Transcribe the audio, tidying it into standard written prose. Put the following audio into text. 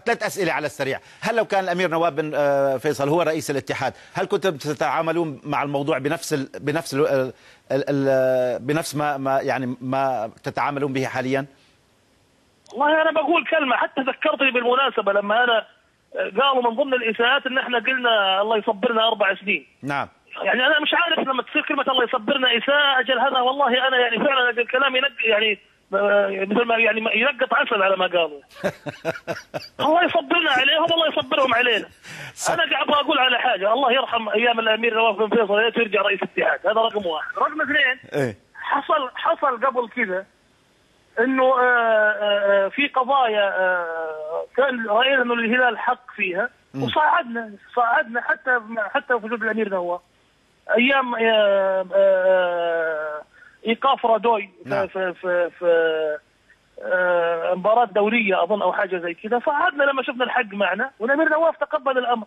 ثلاث أسئلة على السريع. هل لو كان الأمير نواف بن فيصل هو رئيس الاتحاد، هل كنتم تتعاملون مع الموضوع بنفس ما يعني ما تتعاملون به حاليا؟ والله أنا بقول كلمة حتى ذكرتني بالمناسبة لما أنا قالوا من ضمن الإساءات إن إحنا قلنا الله يصبرنا 4 سنين. نعم. يعني أنا مش عارف لما تصير كلمة الله يصبرنا إساءة أجل هذا، والله أنا يعني فعلا الكلام يعني مثل ما يعني ينقط عسل على ما قالوا. الله يصبرنا عليهم والله يصبرهم علينا. انا قاعد اقول على حاجه، الله يرحم ايام الامير نواف بن فيصل يرجع رئيس الاتحاد، هذا رقم واحد. رقم اثنين، إيه؟ حصل قبل كذا انه في قضايا كان راينا انه الهلال حق فيها وصعدنا حتى في وجود الامير نواف ايام ايقاف رادوي في مباراة دورية أظن أو حاجة زي كذا، صعدنا لما شفنا الحق معنا والأمير نواف تقبل الأمر.